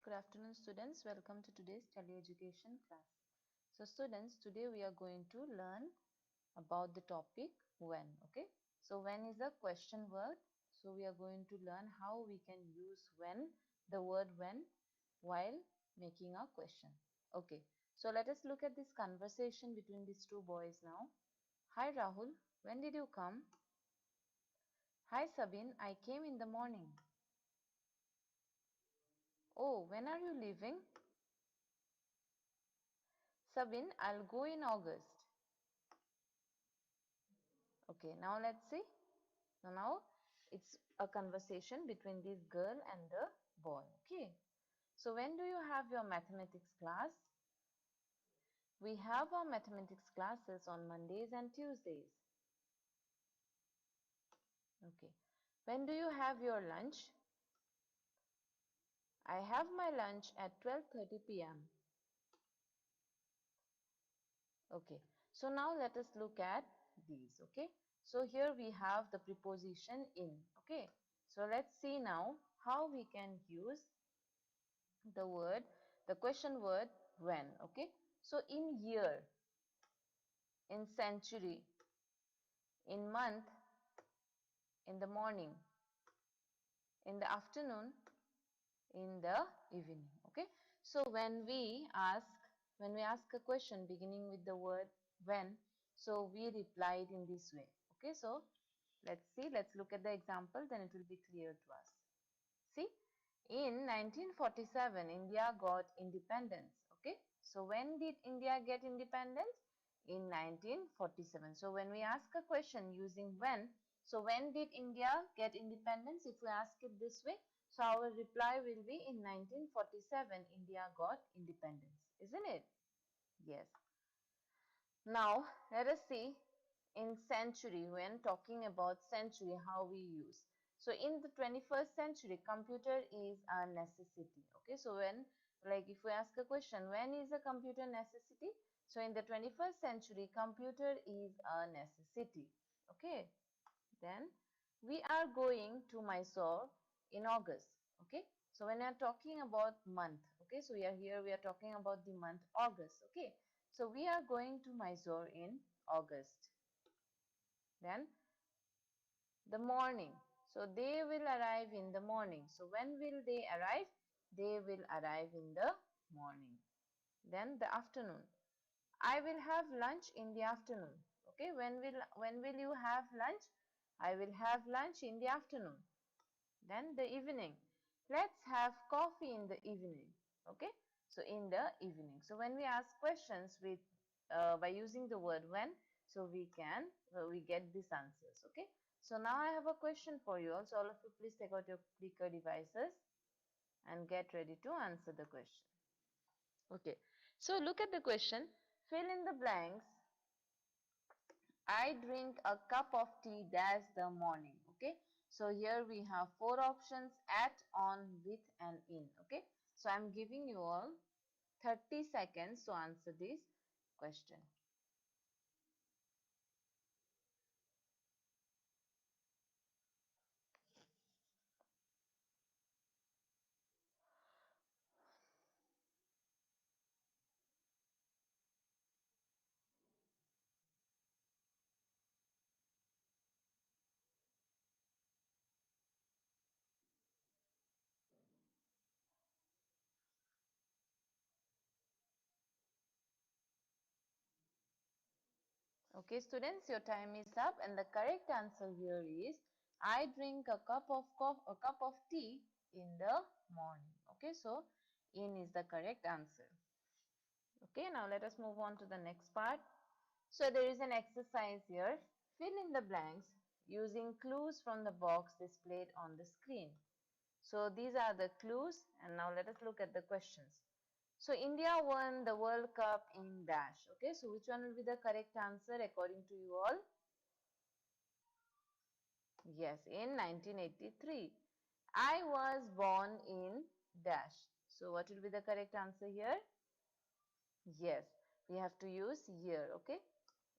Good afternoon students, welcome to today's teleeducation class. So students, today we are going to learn about the topic when, okay. So when is a question word, so we are going to learn how we can use when, the word when, while making a question. Okay, so let us look at this conversation between these two boys now. Hi Rahul, when did you come? Hi Sabine, I came in the morning. Oh, when are you leaving? Sabine, I'll go in August. Okay, now let's see. Now it's a conversation between this girl and the boy. Okay, so when do you have your mathematics class? We have our mathematics classes on Mondays and Tuesdays. Okay, when do you have your lunch? I have my lunch at 12:30 p.m. Okay, so now let us look at these. Okay, so here we have the preposition in. Okay, so let's see now how we can use the word, the question word when. Okay, so in year, in century, in month, in the morning, in the afternoon, in the evening. Okay, so when we ask a question beginning with the word when, so we reply it in this way. Okay, so let's look at the example, then it will be clear to us. See, in 1947 India got independence. Okay, so when did India get independence? In 1947. So when we ask a question using when, so when did India get independence? If we ask it this way, so our reply will be in 1947 India got independence, isn't it? Yes. Now let us see in century, when talking about century, how we use. So in the 21st century, computer is a necessity. Okay, so when, like if we ask a question, when is a computer necessity? So in the 21st century, computer is a necessity. Okay, then we are going to Mysore in August. Okay, so when we are talking about month, okay, so we are talking about the month August. Okay, so we are going to Mysore in August. Then the morning, so they will arrive in the morning. So when will they arrive? They will arrive in the morning. Then the afternoon, I will have lunch in the afternoon. Okay, when will you have lunch? I will have lunch in the afternoon. Then the evening, let's have coffee in the evening. Okay, so in the evening. So when we ask questions with by using the word when, so we get these answers. Okay, so now I have a question for you all. So all of you, please take out your clicker devices and get ready to answer the question. Okay, so look at the question. Fill in the blanks. I drink a cup of tea dash the morning. Okay, so here we have four options: at, on, with, and in. Okay, so I'm giving you all 30 seconds to answer this question. Okay, students, your time is up, and the correct answer here is I drink a cup of tea in the morning. Okay, so in is the correct answer. Okay, now let us move on to the next part. So there is an exercise here. Fill in the blanks using clues from the box displayed on the screen. So these are the clues, and now let us look at the questions. So India won the World Cup in dash. Okay, so which one will be the correct answer according to you all? Yes, in 1983. I was born in dash. So what will be the correct answer here? Yes, we have to use year. Okay,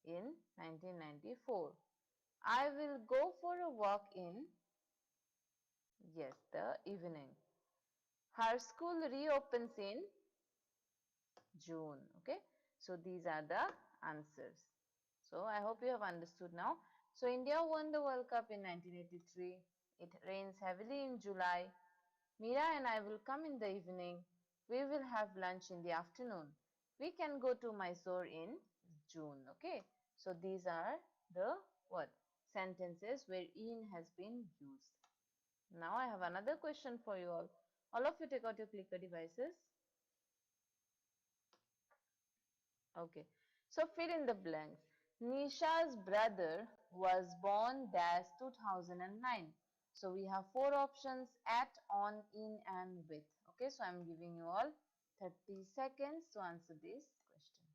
in 1994. I will go for a walk in, yes, the evening. Her school reopens in June. Okay, so these are the answers. So I hope you have understood now. So India won the World Cup in 1983. It rains heavily in July. Mira and I will come in the evening. We will have lunch in the afternoon. We can go to Mysore in June. Okay, so these are the what sentences where in has been used. Now I have another question for you all. All of you take out your clicker devices. Okay, so fill in the blanks. Nisha's brother was born dash 2009. So we have four options: at, on, in, and with. Okay, so I'm giving you all 30 seconds to answer this question.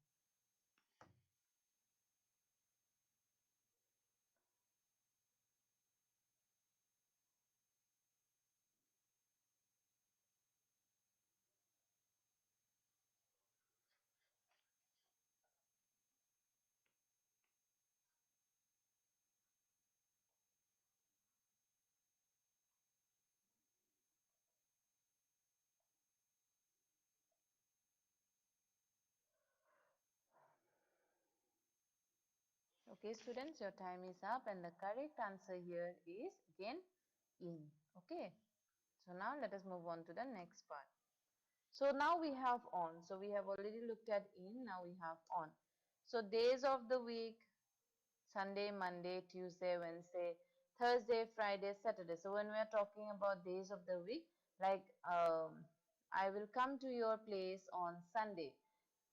Okay, students, your time is up, and the correct answer here is again in. Okay, so now let us move on to the next part. So now we have on. So we have already looked at in, now we have on. So days of the week: Sunday, Monday, Tuesday, Wednesday, Thursday, Friday, Saturday. So when we are talking about days of the week, like I will come to your place on Sunday.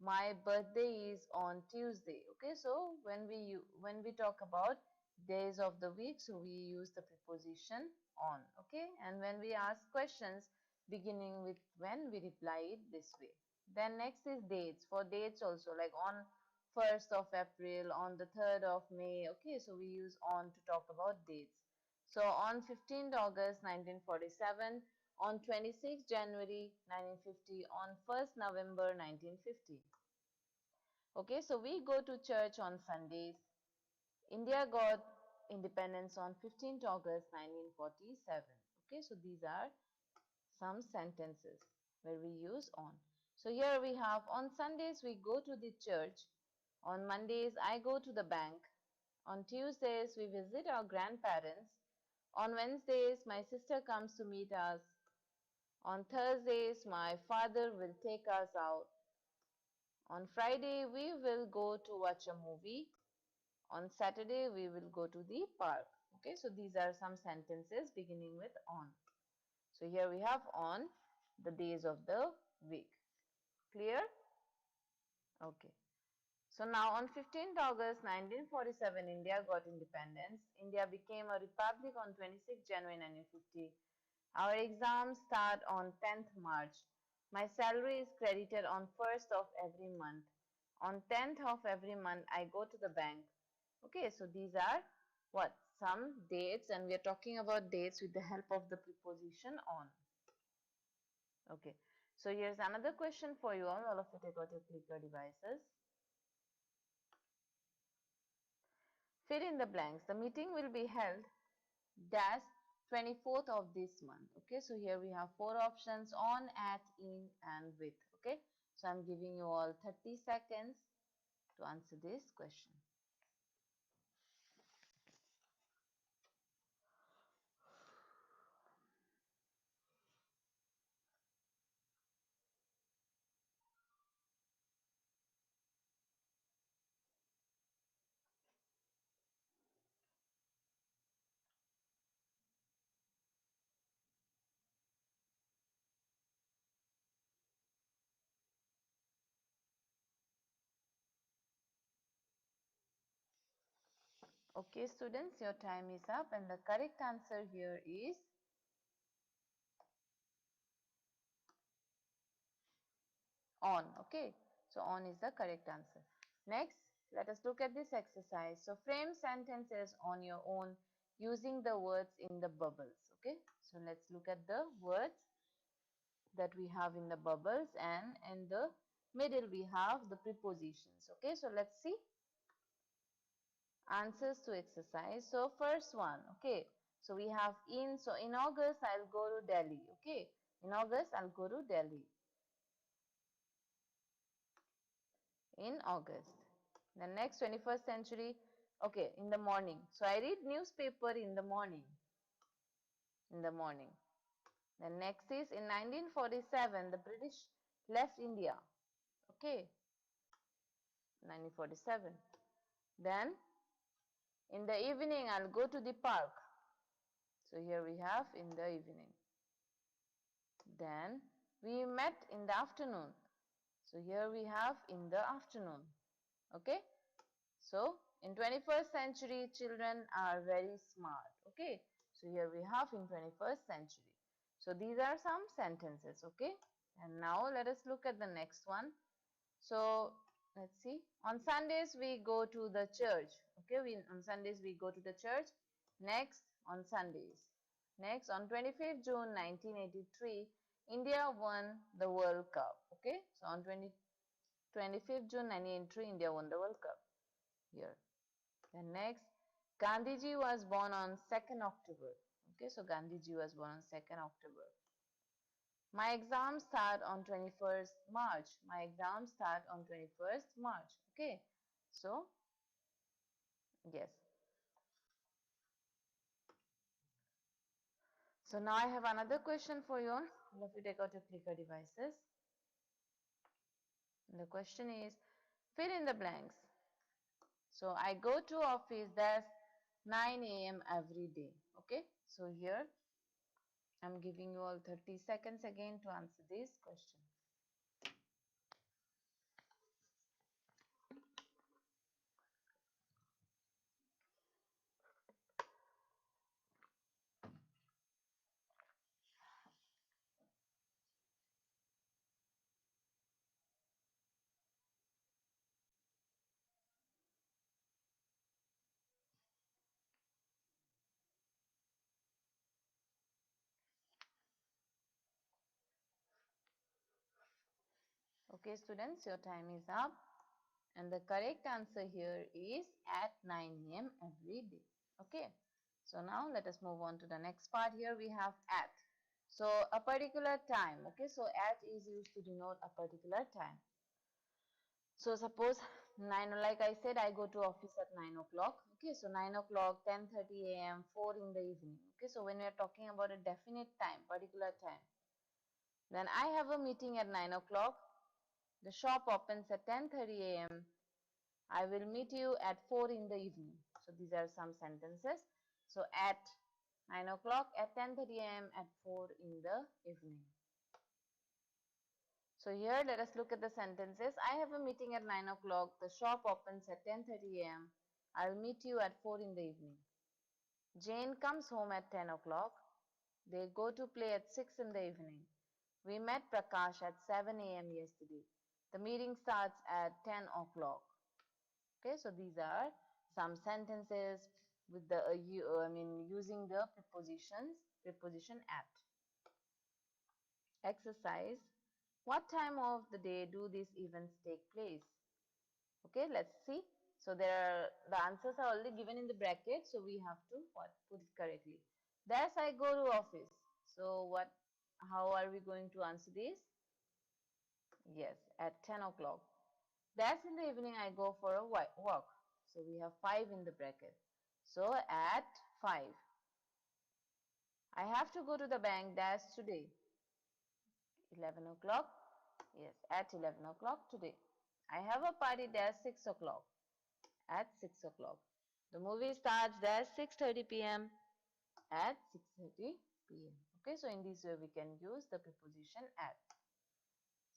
My birthday is on Tuesday. Okay, so when we talk about days of the week, so we use the preposition on. Okay, and when we ask questions beginning with when, we reply it this way. Then next is dates. For dates also, like on 1st of April, on the 3rd of May. Okay, so we use on to talk about dates. So on 15th August 1947, on 26th January 1950, on 1st November 1950. Okay, so we go to church on Sundays. India got independence on 15th August 1947. Okay, so these are some sentences where we use on. So here we have: on Sundays we go to the church. On Mondays I go to the bank. On Tuesdays we visit our grandparents. On Wednesdays my sister comes to meet us. On Thursdays my father will take us out. On Friday we will go to watch a movie. On Saturday we will go to the park. Okay, so these are some sentences beginning with on. So here we have on the days of the week. Clear? Okay. So now on 15th August 1947, India got independence. India became a republic on 26th January 1950. Our exams start on 10th March. My salary is credited on 1st of every month. On 10th of every month, I go to the bank. Okay, so these are what? Some dates, and we are talking about dates with the help of the preposition on. Okay, so here's another question for you all. All of you take out your clicker devices. Fill in the blanks. The meeting will be held dash 24th of this month. Okay, so here we have four options: on, at, in, and with. Okay, so I'm giving you all 30 seconds to answer this question. Okay, students, your time is up, and the correct answer here is on. Okay, so on is the correct answer. Next, let us look at this exercise. So frame sentences on your own using the words in the bubbles. Okay, so let's look at the words that we have in the bubbles, and in the middle we have the prepositions. Okay, so let's see answers to exercise. So first one, okay, so we have in. So in August I'll go to Delhi. Okay, In August, I'll go to Delhi. In August. The next 21st century, okay, in the morning. So I read newspaper in the morning. In the morning. The next is in 1947, the British left India. Okay, 1947. Then in the evening, I'll go to the park. So here we have in the evening. Then we met in the afternoon. So here we have in the afternoon. Okay. So in 21st century, children are very smart. Okay. So here we have in 21st century. So these are some sentences. Okay. And now let us look at the next one. So let's see. On Sundays we go to the church. Okay. On Sundays we go to the church. Next on Sundays. Next on 25th June 1983, India won the World Cup. Okay. So on 25th June 1983, India won the World Cup. Here. Then next, Gandhiji was born on 2nd October. Okay, so Gandhiji was born on 2nd October. My exams start on 21st March. My exams start on 21st March. Okay, so yes. So now I have another question for you all. All of you take out your clicker devices. And the question is, fill in the blanks. So I go to office, that's 9 a.m. every day. Okay, so here I'm giving you all 30 seconds again to answer this question. Okay, students, your time is up. And the correct answer here is at 9 a.m. every day. Okay, so now let us move on to the next part. Here we have at. So a particular time. Okay, so at is used to denote a particular time. So suppose 9, like I said, I go to office at 9 o'clock. Okay, so 9 o'clock, 10:30 a.m., 4 in the evening. Okay, so when we are talking about a definite time, particular time, then I have a meeting at 9 o'clock. The shop opens at 10:30 a.m. I will meet you at 4 in the evening. So these are some sentences. So at 9 o'clock, at 10:30 a.m., at 4 in the evening. So here let us look at the sentences. I have a meeting at 9 o'clock. The shop opens at 10:30 a.m. I'll meet you at 4 in the evening. Jane comes home at 10 o'clock. They go to play at 6 in the evening. We met Prakash at 7 a.m. yesterday. The meeting starts at 10 o'clock. Okay, so these are some sentences with the using the preposition at. Exercise. What time of the day do these events take place? Okay, let's see. So the answers are already given in the bracket, so we have to put it correctly. Thus I go to office. So how are we going to answer this? Yes, at 10 o'clock. That's in the evening I go for a walk. So we have 5 in the bracket. So at 5. I have to go to the bank. That's today. 11 o'clock. Yes, at 11 o'clock today. I have a party. That's 6 o'clock. At 6 o'clock. The movie starts. That's 6:30 p.m. At 6:30 p.m. Okay, so in this way we can use the preposition at.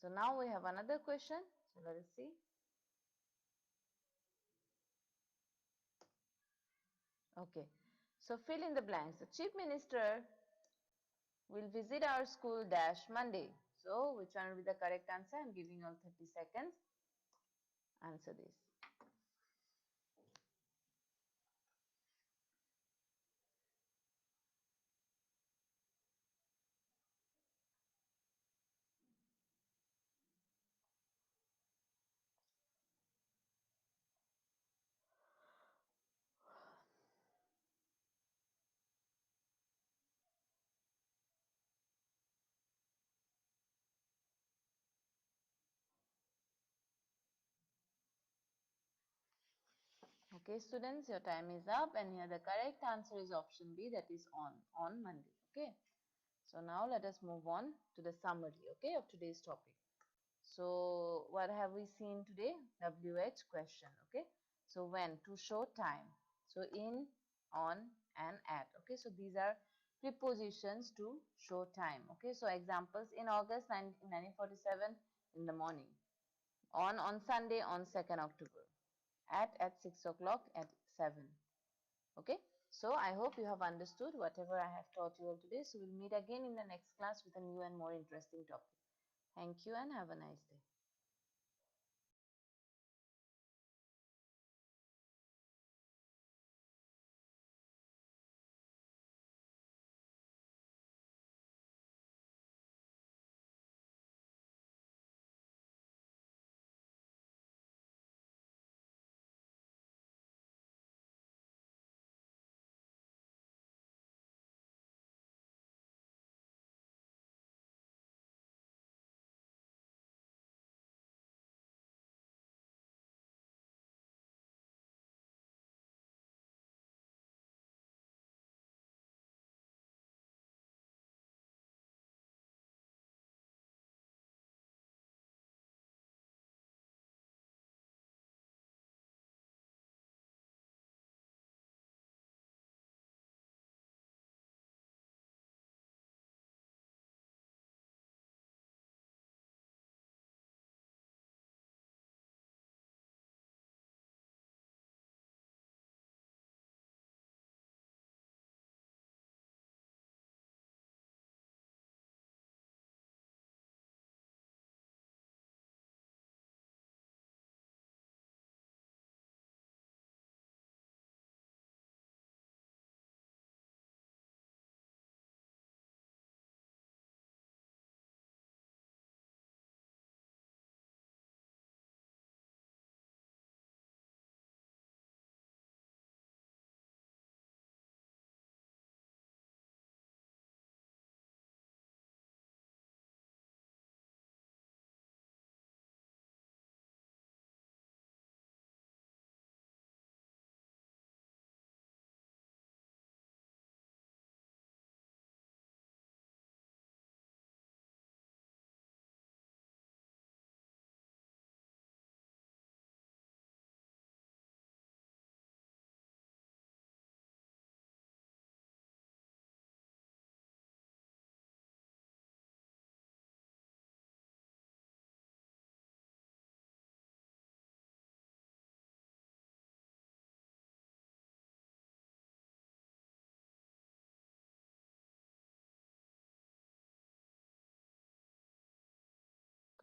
So now we have another question. So let us see. Okay, so fill in the blanks. The chief minister will visit our school dash Monday. So which one will be the correct answer? I'm giving you all 30 seconds. Answer this. Okay, students, your time is up, and here the correct answer is option B, that is on Monday. Okay, so now let us move on to the summary, okay, of today's topic. So what have we seen today? WH question, okay. So when, to show time. So in, on, and at, okay. So these are prepositions to show time, okay. So examples: in August 1947 in the morning, on Sunday on 2nd October, at 6 o'clock, at 7. Okay, so I hope you have understood whatever I have taught you all today. So we'll meet again in the next class with a new and more interesting topic. Thank you and have a nice day.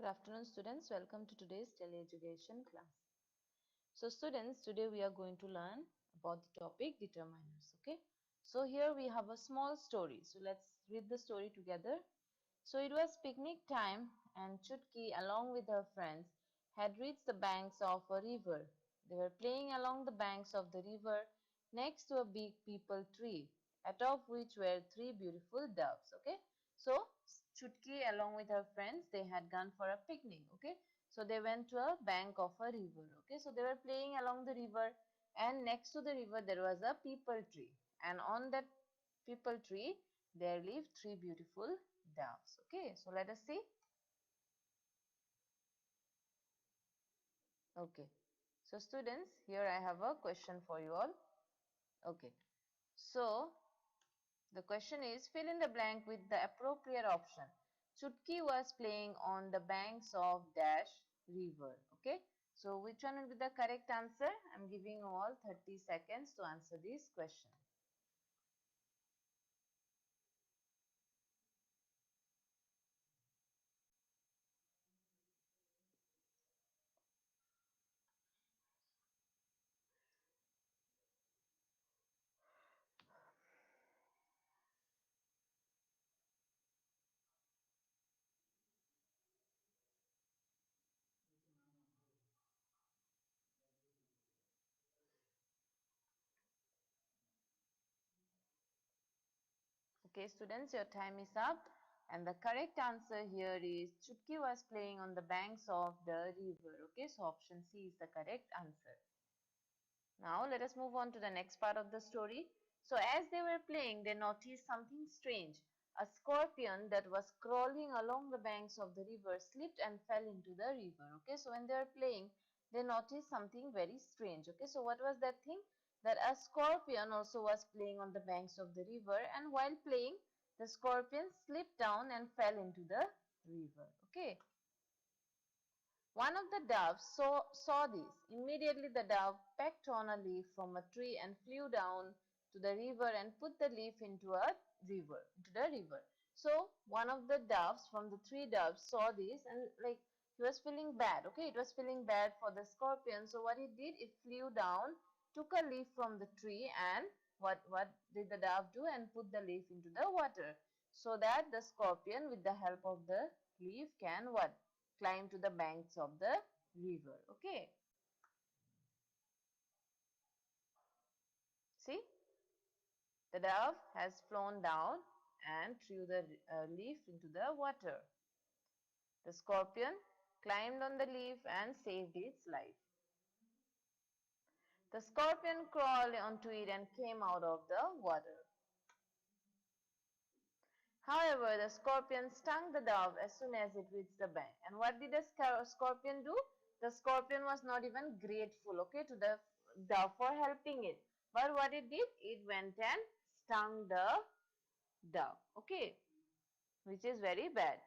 Good afternoon, students. Welcome to today's teleeducation class. So students, today we are going to learn about the topic determiners. Okay, so here we have a small story. So let's read the story together. So it was picnic time, and Chutki, along with her friends, had reached the banks of a river. They were playing along the banks of the river next to a big peepal tree, atop which were three beautiful doves. Okay, so Chutki, along with her friends, they had gone for a picnic. Okay, so they went to a bank of a river. Okay, so they were playing along the river, and next to the river there was a peepal tree, and on that peepal tree there lived three beautiful doves. Okay, so let us see. Okay, so students, here I have a question for you all. Okay, so the question is, fill in the blank with the appropriate option. Chutki was playing on the banks of dash river. Okay, so which one will be the correct answer? I am giving you all 30 seconds to answer this question. Okay, students, your time is up, and the correct answer here is Chutki was playing on the banks of the river. Okay, so option C is the correct answer. Now let us move on to the next part of the story. So as they were playing, they noticed something strange. A scorpion that was crawling along the banks of the river slipped and fell into the river. Okay, so when they were playing, they noticed something very strange. Okay, so what was that thing? That a scorpion also was playing on the banks of the river, and while playing, the scorpion slipped down and fell into the river. Okay. One of the doves saw this. Immediately the dove pecked on a leaf from a tree and flew down to the river and put the leaf into the river. So one of the doves from the three doves saw this, and like he was feeling bad. Okay, it was feeling bad for the scorpion. So what it did, it flew down, took a leaf from the tree, and what did the dove do? And put the leaf into the water, so that the scorpion, with the help of the leaf, can what? Climb to the banks of the river. Okay. See, the dove has flown down and threw the leaf into the water. The scorpion climbed on the leaf and saved its life. The scorpion crawled onto it and came out of the water. However, the scorpion stung the dove as soon as it reached the bank. And what did the scorpion do? The scorpion was not even grateful, okay, to the dove for helping it. But what it did? It went and stung the dove, okay, which is very bad.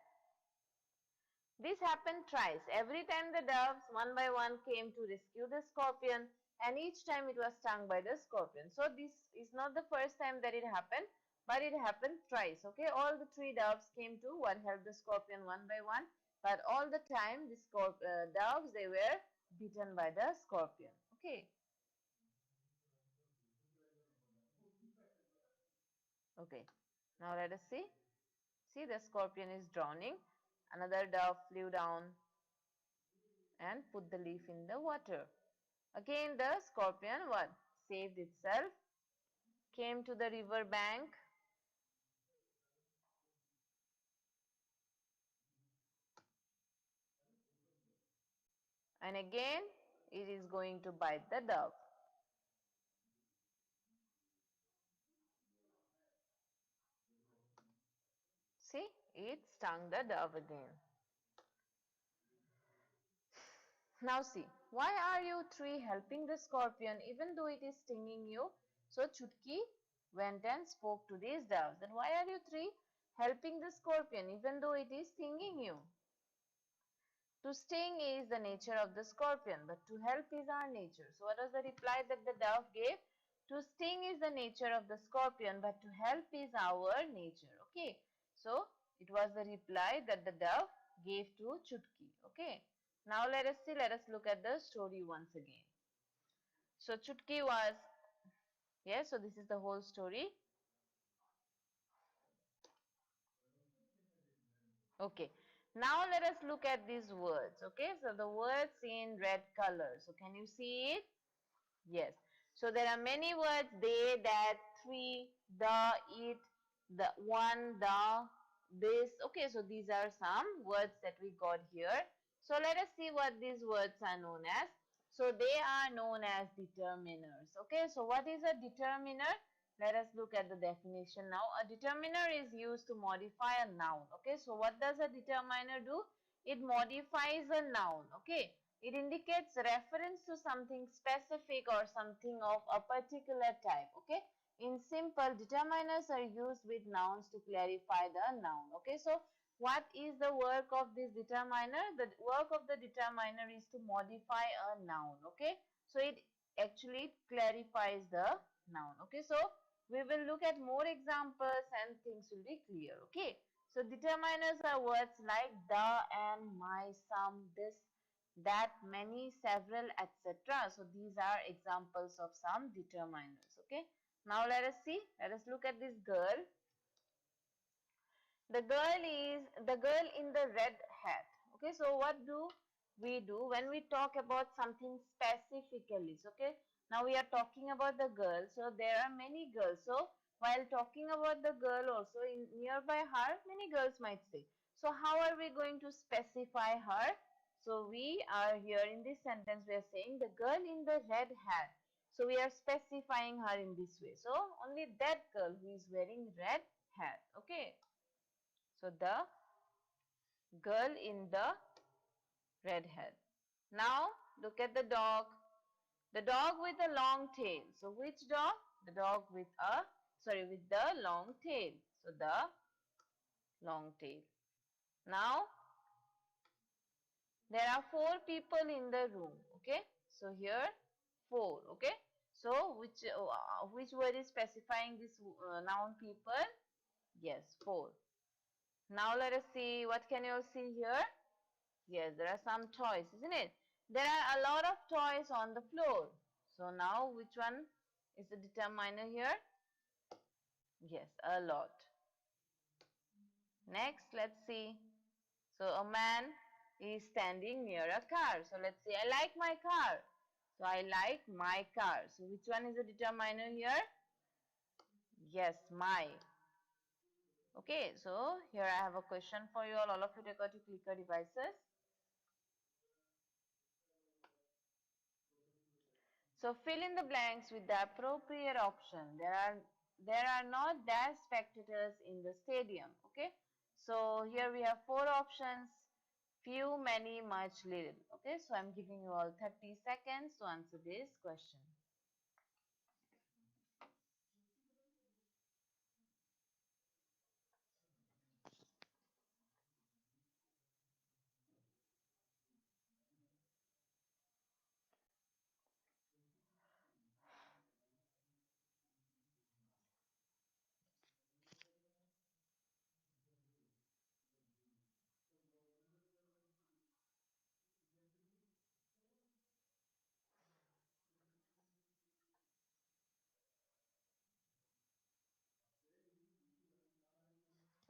This happened thrice. Every time the doves, one by one, came to rescue the scorpion, and each time it was stung by the scorpion. So this is not the first time that it happened, but it happened thrice. Okay, all the three doves came to what helped the scorpion one by one, but all the time the doves, they were bitten by the scorpion. Okay. Okay. Now let us see. See, the scorpion is drowning. Another dove flew down and put the leaf in the water. Again the scorpion what? Saved itself, came to the river bank, and again it is going to bite the dove. See, it stung the dove again. Now see, why are you three helping the scorpion even though it is stinging you? So Chutki went and spoke to these doves. Then why are you three helping the scorpion even though it is stinging you? To sting is the nature of the scorpion, but to help is our nature. So what was the reply that the dove gave? To sting is the nature of the scorpion, but to help is our nature. Okay. So it was the reply that the dove gave to Chutki. Okay. Now let us see, let us look at the story once again. So Chutki was, yes, so this is the whole story. Okay. Now let us look at these words. Okay. So the words in red color. So can you see it? Yes. So there are many words: they, that, three, the, it, the one, the, this. Okay, so these are some words that we got here. So let us see what these words are known as. So they are known as determiners. Okay, so what is a determiner? Let us look at the definition now. A determiner is used to modify a noun. Okay, so what does a determiner do? It modifies a noun. Okay, it indicates reference to something specific or something of a particular type. Okay, in simple, determiners are used with nouns to clarify the noun. Okay, so what is the work of this determiner? The work of the determiner is to modify a noun. Okay, so it actually clarifies the noun. Okay, so we will look at more examples and things will be clear. Okay, so determiners are words like the, and, my, some, this, that, many, several, etc. So these are examples of some determiners. Okay, now let us see, let us look at this girl. The girl is the girl in the red hat. Okay, so what do we do when we talk about something specifically? So, okay, now we are talking about the girl. So there are many girls. So while talking about the girl also, in nearby her, many girls might say. So how are we going to specify her? So we are here in this sentence, we are saying the girl in the red hat. So we are specifying her in this way. So only that girl who is wearing red hat. Okay. So the girl in the red hat. Now look at the dog. The dog with a long tail. So which dog? The dog with with the long tail. So the long tail. Now there are four people in the room. Okay. So here four. Okay. So which word is specifying this noun people? Yes, four. Now let us see, what can you all see here? Yes, there are some toys, isn't it? There are a lot of toys on the floor. So now which one is the determiner here? Yes, a lot. Next, let's see. So a man is standing near a car. So let's see, I like my car. So I like my car. So which one is the determiner here? Yes, my. Okay, so here I have a question for you all of you take out your clicker devices. So fill in the blanks with the appropriate option. There are not dash spectators in the stadium. Okay. So here we have four options: few, many, much, little. Okay. So I'm giving you all 30 seconds to answer this question.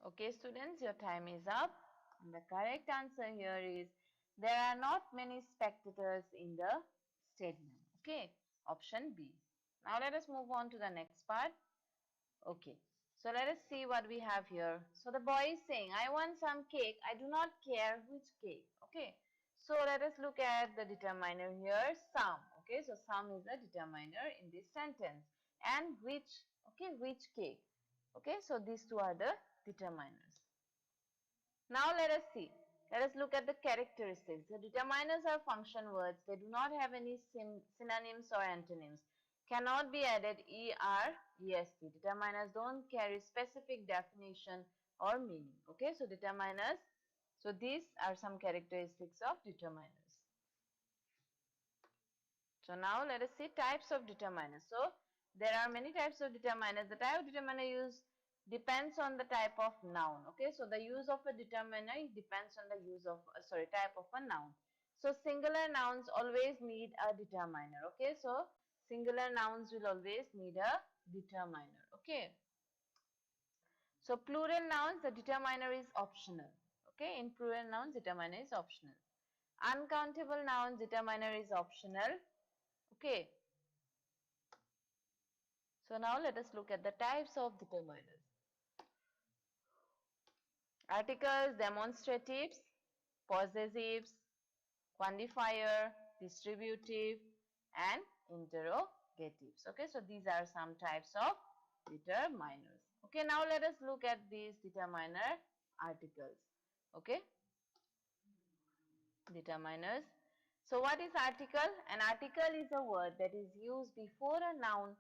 Okay, students, your time is up. And the correct answer here is there are not many spectators in the stadium. Okay, option B. Now let us move on to the next part. Okay, so let us see what we have here. So the boy is saying, I want some cake. I do not care which cake. Okay, so let us look at the determiner here, some. Okay, so some is the determiner in this sentence. And which, okay, which cake. Okay, so these two are the determiners. Now let us see. Let us look at the characteristics. The determiners are function words. They do not have any synonyms or antonyms. Cannot be added er, est. Determiners don't carry specific definition or meaning. Okay, so determiners. So these are some characteristics of determiners. So now let us see types of determiners. So there are many types of determiners. The type of determiner used depends on the type of noun. Okay, so the use of a determiner depends on the use of type of a noun. So singular nouns always need a determiner. Okay, so singular nouns will always need a determiner. Okay. So plural nouns, the determiner is optional. Okay, in plural nouns, determiner is optional. Uncountable nouns, determiner is optional. Okay. So now let us look at the types of determiners. Articles, demonstratives, possessives, quantifier, distributive, and interrogatives. Okay, so these are some types of determiners. Okay, now let us look at these determiner articles. Okay, determiners. So what is article? An article is a word that is used before a noun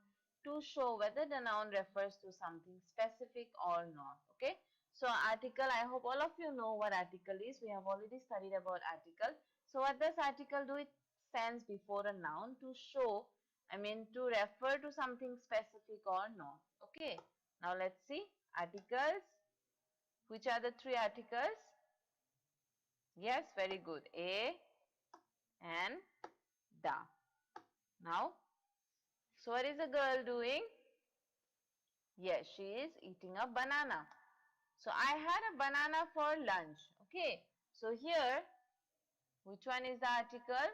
to show whether the noun refers to something specific or not. Okay. So article, I hope all of you know what article is. We have already studied about article. So what does article do? It stands before a noun to show, to refer to something specific or not. Okay. Now let's see articles. Which are the three articles? Yes, very good. A and the. Now, so what is the girl doing? Yes, she is eating a banana. So I had a banana for lunch. Okay. So here, which one is the article?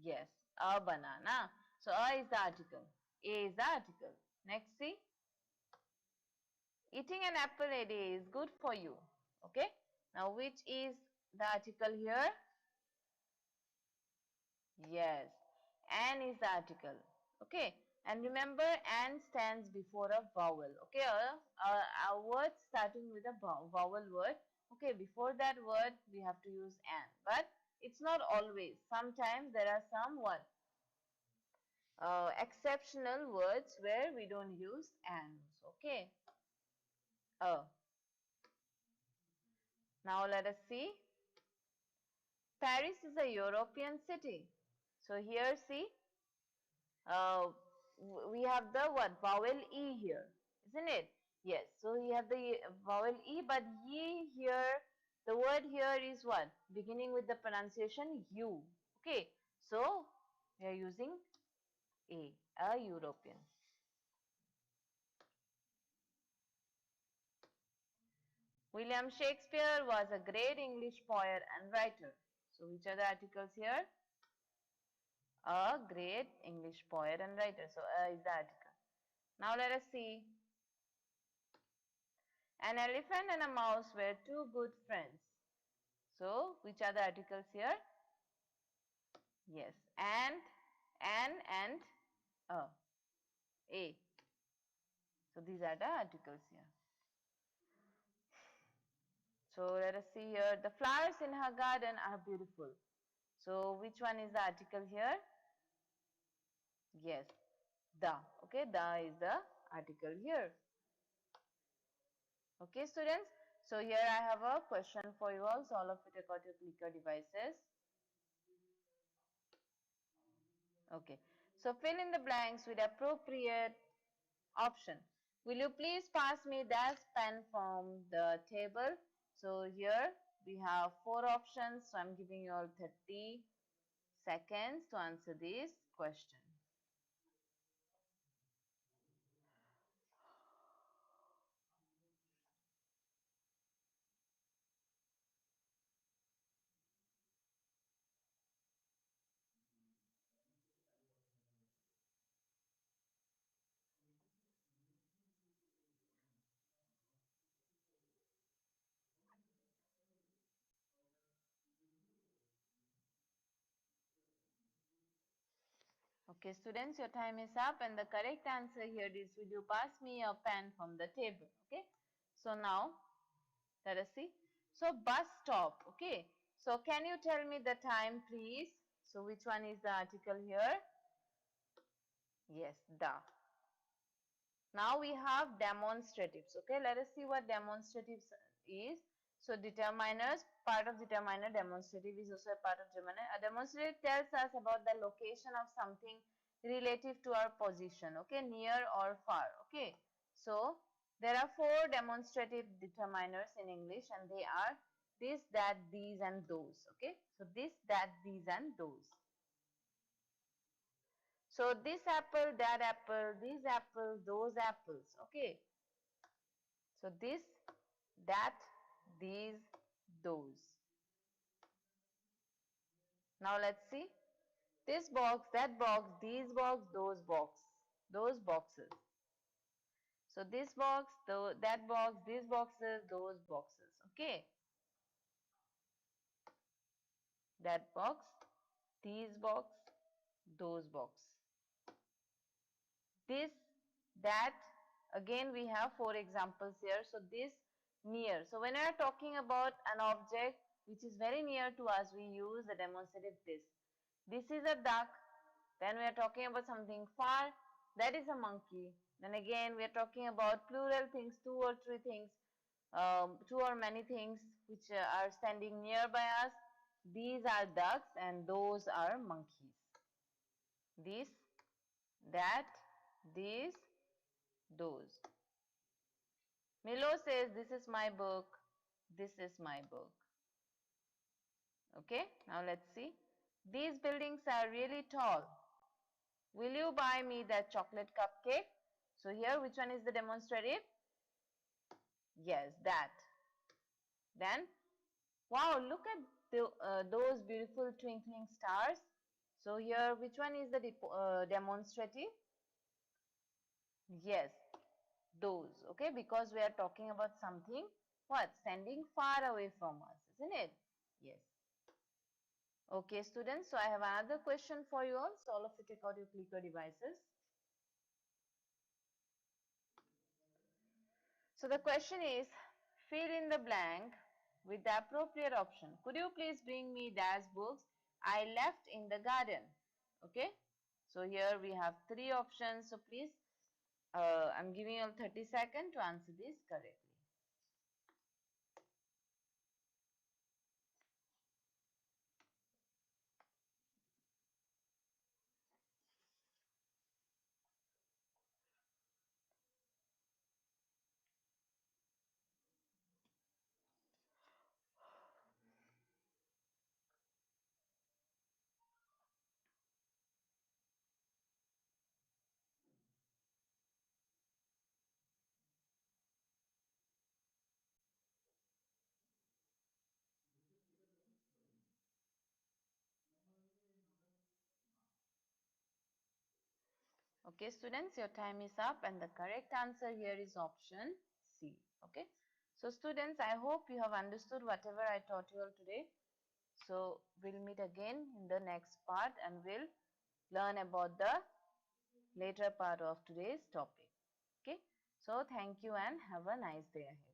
Yes, a banana. So a is the article. A is the article. Next, see. Eating an apple a day is good for you. Okay. Now, which is the article here? Yes. An is the article. Okay. And remember, an stands before a vowel. Okay. A word starting with a vowel word. Okay. Before that word, we have to use an. But it's not always. Sometimes there are some what? Exceptional words where we don't use ands. Okay. Now let us see. Paris is a European city. So here see, uh, we have the what? Vowel E here, isn't it? Yes. So we have the vowel E, but ye here, the word here is what? Beginning with the pronunciation U. Okay. So we are using a European. William Shakespeare was a great English poet and writer. So which are the articles here? A great English poet and writer. So is the article. Now let us see. An elephant and a mouse were two good friends. So which are the articles here? Yes. And a. A. So these are the articles here. So let us see here. The flowers in her garden are beautiful. So which one is the article here? Yes. The. Okay. The is the article here. Okay, students. So here I have a question for you all. Solve of it according to clicker devices. Okay. So fill in the blanks with appropriate option. Will you please pass me that pen from the table? So here we have four options. So I'm giving you all 30 seconds to answer this question. Okay, students, your time is up and the correct answer here is, will you pass me a pen from the table? Okay. So now, let us see. So bus stop. Okay. So can you tell me the time, please? So which one is the article here? Yes, the. Now we have demonstratives. Okay. Let us see what demonstratives is. So determiners, part of determiner, demonstrative is also a part of determiner. A demonstrative tells us about the location of something relative to our position. Okay. Near or far. Okay. So there are four demonstrative determiners in English and they are this, that, these and those. Okay. So this, that, these and those. So this apple, that apple, these apples, those apples. Okay. So this, that, these, those. Now let's see. This box, that box, these box, those boxes. So this box, that box, these boxes, those boxes. Okay. That box, these box, those box. This, that, again we have four examples here. So this, near. So when we are talking about an object which is very near to us, we use the demonstrative this. This is a duck. Then we are talking about something far, that is a monkey. Then again we are talking about plural things, two or three things, two or many things which are standing nearby us. These are ducks and those are monkeys. This, that, these, those. Milo says, this is my book, this is my book. Okay, now let's see. These buildings are really tall. Will you buy me that chocolate cupcake? So here, which one is the demonstrative? Yes, that. Then, wow, look at those beautiful twinkling stars. So here, which one is the demonstrative? Yes, those. Okay, because we are talking about something, what? Standing far away from us, isn't it? Yes. Okay, students, so I have another question for you all. So all of you take out your clicker devices. So the question is, fill in the blank with the appropriate option. Could you please bring me dash books I left in the garden? Okay. So here we have three options. So please, I'm giving you 30 seconds to answer this correctly. Okay, students, your time is up and the correct answer here is option C. Okay. So students, I hope you have understood whatever I taught you all today. So we'll meet again in the next part and we'll learn about the later part of today's topic. Okay. So thank you and have a nice day ahead.